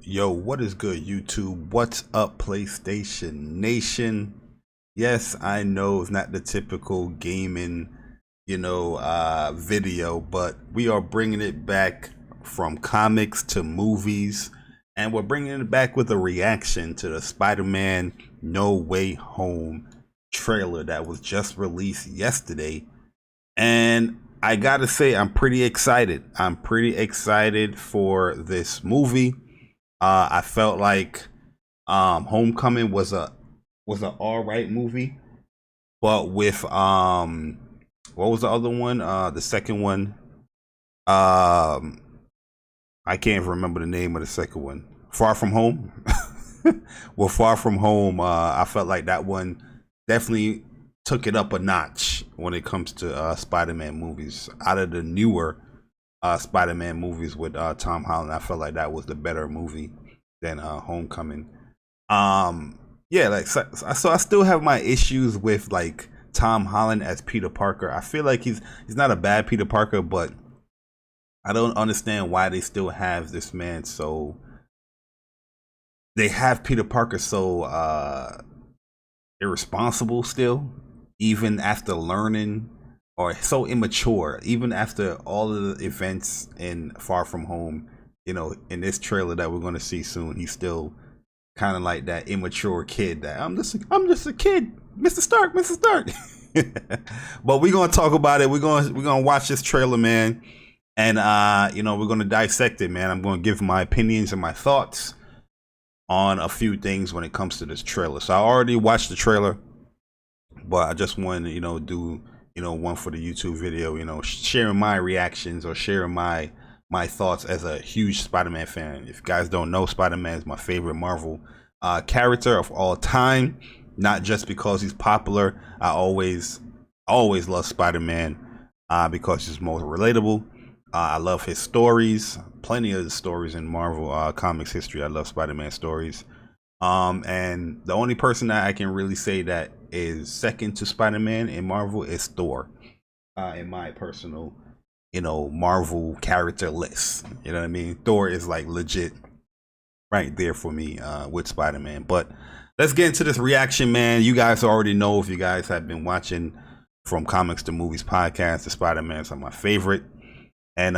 Yo, what is good, YouTube? What's up, PlayStation Nation? Yes, I know it's not the typical gaming, video, but we are bringing it back from comics to movies, and we're bringing it back with a reaction to the Spider-Man No Way Home trailer that was just released yesterday. And I gotta say, I'm pretty excited. I'm pretty excited for this movie. I felt like Homecoming was an all right movie, but with what was the other one? The second one. I can't remember the name of the second one. Far From Home. Well, Far From Home, I felt like that one definitely took it up a notch when it comes to Spider-Man movies. Out of the newer Spider-Man movies with Tom Holland, I felt like that was the better movie than Homecoming. Yeah, like so I still have my issues with like Tom Holland as Peter Parker. I feel like he's not a bad Peter Parker, but I don't understand why they still have this man so they have Peter Parker so irresponsible still, even after learning, or so immature, even after all of the events in Far From Home. In this trailer that we're going to see soon, he's still kind of like that immature kid that I'm just a kid, Mr. Stark. But we're going to talk about it. We're going to watch this trailer, man, and we're going to dissect it, man. I'm going to give my opinions and my thoughts on a few things when it comes to this trailer. So I already watched the trailer, but I just wanted to do one for the YouTube video, sharing my reactions or sharing my thoughts as a huge Spider-Man fan. If you guys don't know, Spider-Man is my favorite Marvel character of all time, not just because he's popular. I always love Spider-Man because he's most relatable. I love his stories, plenty of the stories in Marvel comics history. I love Spider-Man stories. And the only person that I can really say that is second to Spider-Man in Marvel is Thor, in my personal Marvel character list. You know what I mean? Thor is like legit right there for me with Spider-Man. But let's get into this reaction, man. You guys already know, if you guys have been watching From Comics to Movies podcast, the Spider-Mans are my favorite. And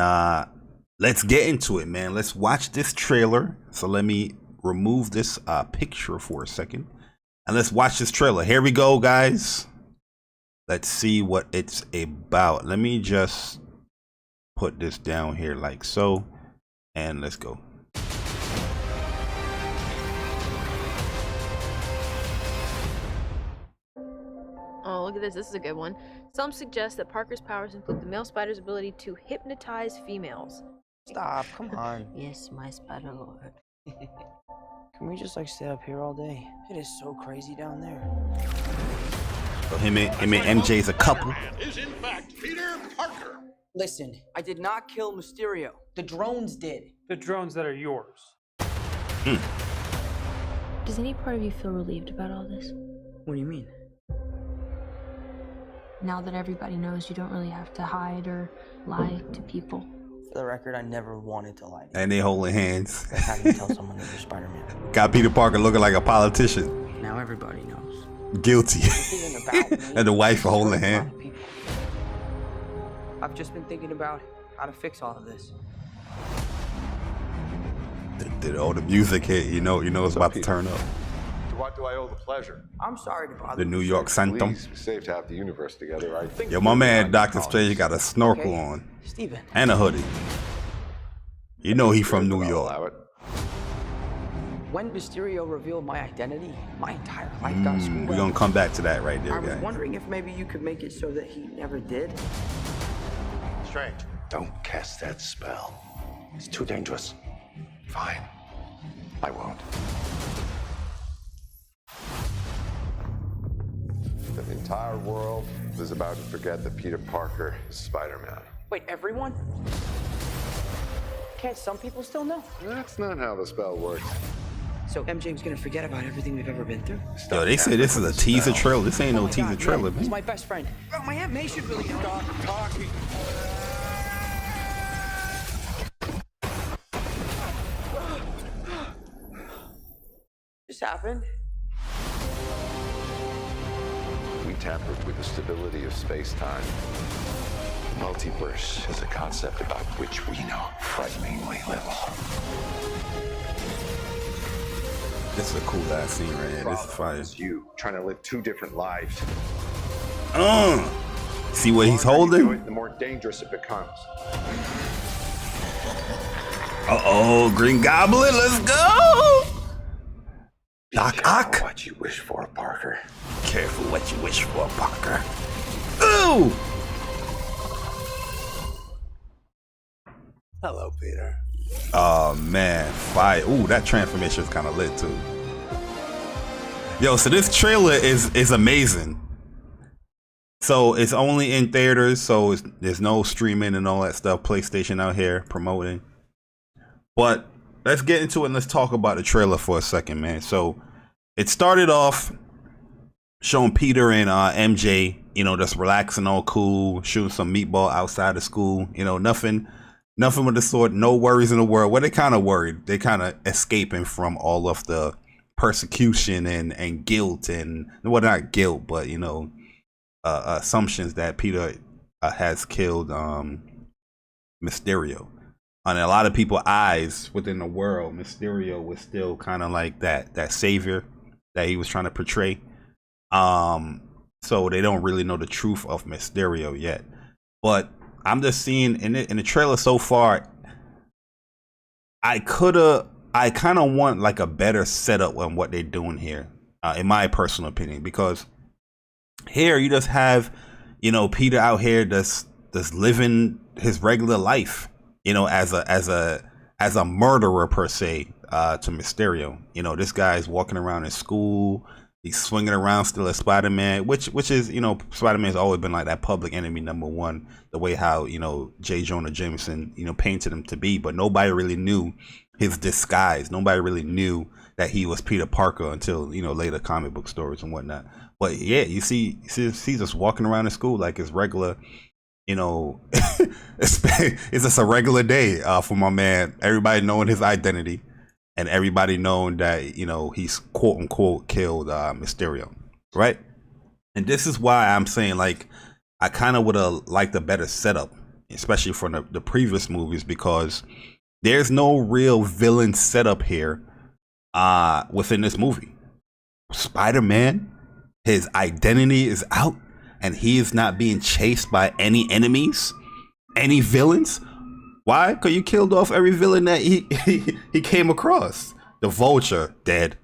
let's get into it, man. Let's watch this trailer. So let me remove this picture for a second, and let's watch this trailer. Here we go, guys. Let's see what it's about. Let me just put this down here like so, and let's go. Oh, look at this. This is a good one. Some suggest that Parker's powers include the male spider's ability to hypnotize females. Stop, come on. Yes, my spider lord. Can we just stay up here all day? It is so crazy down there. So him and MJ is a couple. Is in fact Peter Parker. Listen, I did not kill Mysterio. The drones did. The drones that are yours. Does any part of you feel relieved about all this? What do you mean? Now that everybody knows, you don't really have to hide or lie to people. For the record, I never wanted to lie. And they holding hands. Like, how do you tell someone that you're Spider-Man? Got Peter Parker looking like a politician. Now everybody knows. Guilty. This isn't about me. And the wife This is holding for the a lot hand. of people. I've just been thinking about how to fix all of this. Oh, the music hit. You know it's about to turn up. To what do I owe the pleasure? I'm sorry to bother The you, New sir. York Sanctum. Please, we saved half the universe together. I think. Yo, my man Dr. Strange Strange got a snorkel on Steven. and a hoodie. You know he from New I'll York. allow it. When Mysterio revealed my identity, my entire life got screwed We're up. gonna come back to that right I there, was guys. wondering if maybe you could make it so that he never did. Strange. Don't cast that spell. It's too dangerous. Fine. I won't. The entire world is about to forget that Peter Parker is Spider-Man. Wait, everyone? Can't some people still know? That's not how the spell works. So MJ's gonna forget about everything we've ever been through? Yo, they say this is a teaser trailer. This ain't Oh no my teaser God, trailer, He's man. my best friend. Oh, my Aunt May should really stop talking. this happen? We tampered with the stability of space-time. Multiverse is a concept about which we know frighteningly little. This is a cool ass scene right here. This is fire. It's you trying to live two different lives. See what he's The longer you do holding? it, the more dangerous it becomes. Uh-oh, Green Goblin, let's go! Doc Ock. Careful what you wish for, Parker. Careful what you wish for, Parker. Ooh! Hello, Peter. Oh man, fire. Ooh, that transformation is kind of lit too. Yo, so this trailer is amazing. So it's only in theaters, so there's no streaming and all that stuff. PlayStation out here promoting. But let's get into it and let's talk about the trailer for a second, man. So it started off showing Peter and MJ, you know, just relaxing, all cool, shooting some meatball outside of school. You know, nothing with the sort, no worries in the world. Well, they kind of worried. They kind of escaping from all of the persecution and guilt and, well, not guilt, but, you know, assumptions that Peter has killed Mysterio. On a lot of people's eyes within the world, Mysterio was still kind of like that savior that he was trying to portray. So they don't really know the truth of Mysterio yet. But I'm just seeing in the trailer so far, I kind of want like a better setup on what they're doing here, in my personal opinion, because here you just have, you know, Peter out here just living his regular life, you know, as a murderer per se, to Mysterio. You know, this guy's walking around in school. He's swinging around still as Spider-Man, which is, you know, Spider-Man's always been like that public enemy #1, the way how, you know, J. Jonah Jameson, you know, painted him to be, but nobody really knew his disguise. Nobody really knew that he was Peter Parker until, you know, later comic book stories and whatnot. But yeah, you see just walking around in school like it's regular, you know, it's just a regular day for my man. Everybody knowing his identity. And everybody knowing that, you know, he's quote unquote killed Mysterio, right? And this is why I'm saying, like, I kind of would have liked a better setup, especially from the previous movies, because there's no real villain setup here within this movie. Spider-Man, his identity is out, and he is not being chased by any enemies, any villains. Why? Because you killed off every villain that he came across. The Vulture, dead.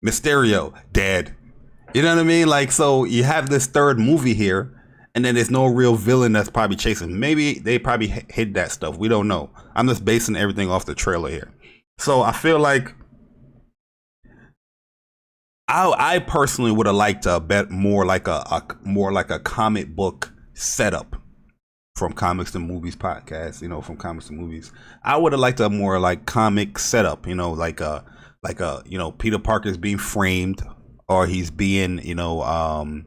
Mysterio, dead. You know what I mean? Like, so you have this third movie here, and then there's no real villain that's probably chasing. Maybe they probably hid that stuff. We don't know. I'm just basing everything off the trailer here. So I feel like I personally would have liked a bet more like a comic book setup. From Comics to Movies podcast, you know, from Comics to Movies, I would have liked a more like comic setup, you know, like a you know, Peter Parker's being framed, or he's being, you know,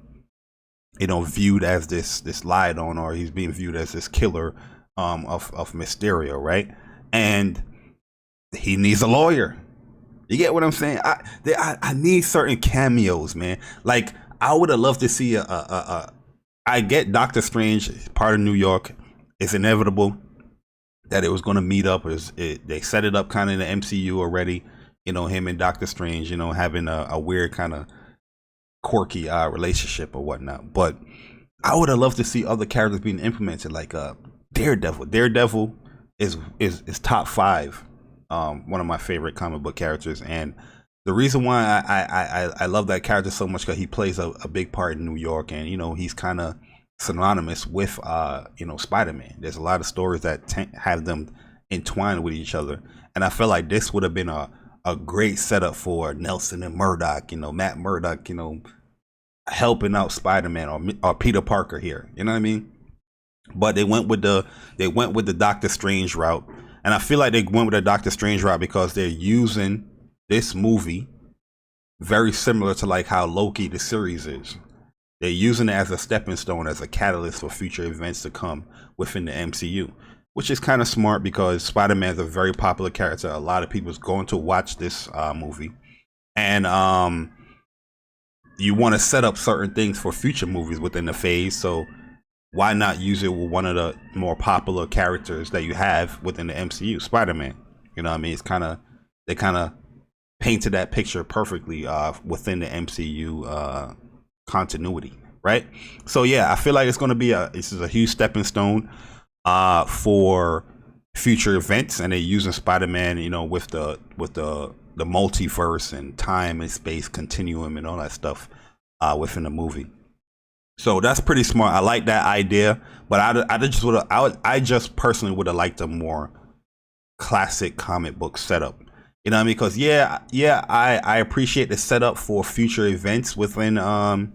viewed as this lied on, or he's being viewed as this killer of Mysterio, right? And he needs a lawyer. You get what I'm saying? I need certain cameos, man. Like, I would have loved to see I get Doctor Strange, part of New York. It's inevitable that it was going to meet up. They set it up kind of in the MCU already. You know, him and Doctor Strange, you know, having a weird kind of quirky relationship or whatnot. But I would have loved to see other characters being implemented, like Daredevil. Daredevil is top 5. One of my favorite comic book characters, and the reason why I love that character so much because he plays a big part in New York, and you know, he's kind of synonymous with you know, Spider-Man. There's a lot of stories that have them entwined with each other, and I feel like this would have been a great setup for Nelson and Murdock. You know, Matt Murdock, you know, helping out Spider-Man or Peter Parker here. You know what I mean? But they went with the Doctor Strange route, and I feel like they went with the Doctor Strange route because they're using this movie very similar to like how Loki the series is. They're using it as a stepping stone, as a catalyst for future events to come within the MCU, which is kind of smart because Spider-Man is a very popular character. A lot of people is going to watch this movie, And you want to set up certain things for future movies within the phase, so why not use it with one of the more popular characters that you have within the MCU, Spider-Man? You know what I mean? It's they kind of painted that picture perfectly within the MCU continuity, right? So yeah, I feel like it's going to be this is a huge stepping stone for future events, and they're using Spider-Man, you know, with the multiverse and time and space continuum and all that stuff within the movie. So that's pretty smart. I like that idea, but I just personally would have liked a more classic comic book setup. You know what I mean? Because I appreciate the setup for future events within the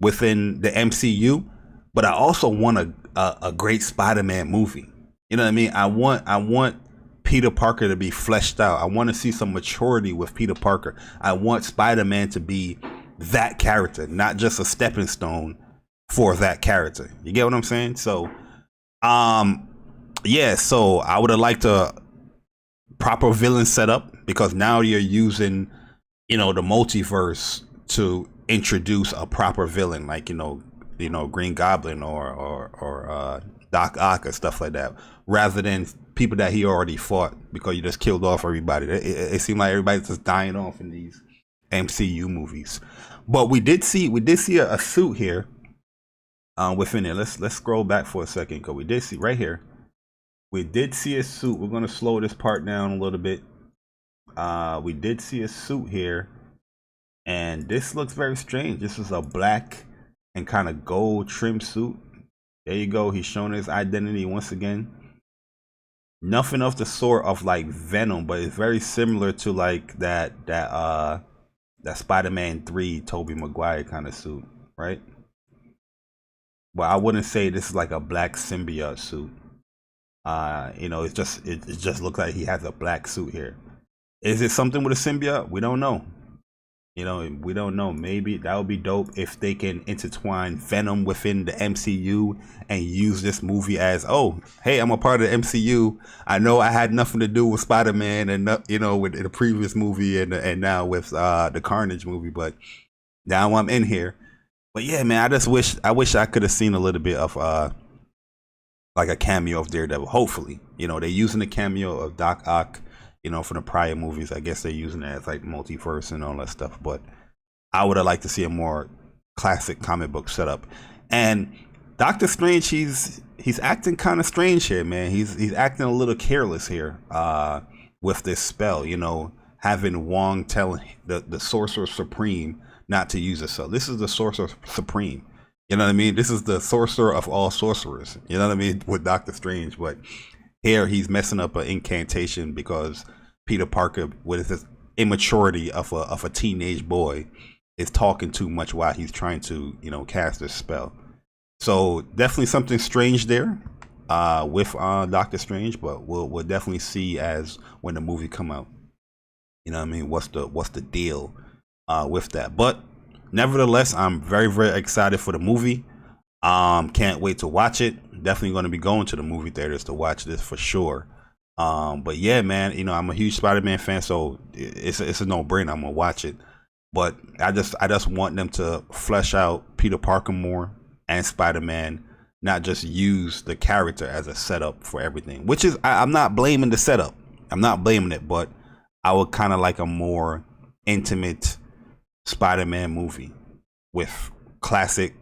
MCU, but I also want a great Spider-Man movie. You know what I mean? I want Peter Parker to be fleshed out. I want to see some maturity with Peter Parker. I want Spider-Man to be that character, not just a stepping stone for that character. You get what I'm saying? So yeah, so I would have liked a proper villain setup, because now you're using, you know, the multiverse to introduce a proper villain, like you know Green Goblin or Doc Ock or stuff like that, rather than people that he already fought, because you just killed off everybody. It seemed like everybody's just dying off in these MCU movies. But we did see a suit here within it. Let's scroll back for a second, because we did see right here. We did see a suit. We're gonna slow this part down a little bit. We did see a suit here, and this looks very strange. This is a black and kind of gold trim suit. There you go. He's showing his identity once again. Nothing of the sort of like Venom, but it's very similar to like that Spider-Man 3 Tobey Maguire kind of suit, right? But I wouldn't say this is like a black symbiote suit. You know, it just looks like he has a black suit here. Is it something with a symbiote? We don't know. You know, we don't know. Maybe that would be dope if they can intertwine Venom within the MCU and use this movie as, oh, hey, I'm a part of the MCU. I know I had nothing to do with Spider-Man and, you know, with the previous movie and now with the Carnage movie, but now I'm in here. But yeah, man, I wish I could have seen a little bit of like a cameo of Daredevil. Hopefully, you know, they're using the cameo of Doc Ock, you know, from the prior movies. I guess they're using it as like multiverse and all that stuff, but I would have liked to see a more classic comic book setup. And Doctor Strange, he's acting kind of strange here, man. He's acting a little careless here with this spell, you know, having Wong tell the Sorcerer Supreme not to use it. So this is the Sorcerer Supreme. You know what I mean? This is the sorcerer of all sorcerers. You know what I mean? With Doctor Strange, but here he's messing up an incantation because Peter Parker, with his immaturity of a teenage boy, is talking too much while he's trying to, you know, cast this spell. So definitely something strange there with Doctor Strange, but we'll definitely see as when the movie come out. You know what I mean? What's the deal with that? But nevertheless, I'm very, very excited for the movie. Can't wait to watch it. Definitely going to be going to the movie theaters to watch this for sure. But yeah, man, you know, I'm a huge Spider-Man fan, so it's a no-brainer. I'm gonna watch it. But I just want them to flesh out Peter Parker more and Spider-Man, not just use the character as a setup for everything. Which is, I'm not blaming the setup. I'm not blaming it, but I would kind of like a more intimate Spider-Man movie with classic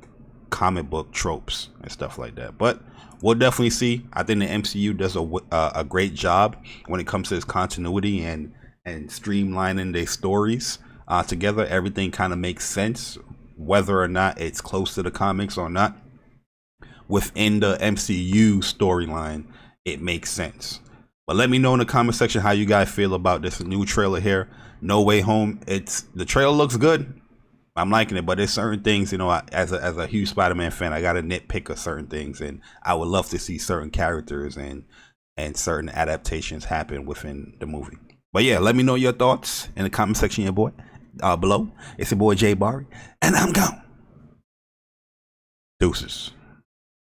comic book tropes and stuff like that. But we'll definitely see. I think the MCU does a great job when it comes to its continuity and streamlining their stories together. Everything kind of makes sense, whether or not it's close to the comics or not. Within the MCU storyline, it makes sense. But let me know in the comment section how you guys feel about this new trailer here, No Way Home. The trailer looks good. I'm liking it, but there's certain things, you know, as a huge Spider-Man fan, I got to nitpick of certain things, and I would love to see certain characters and certain adaptations happen within the movie. But yeah, let me know your thoughts in the comment section, your boy, below. It's your boy Jay Barry, and I'm gone. Deuces.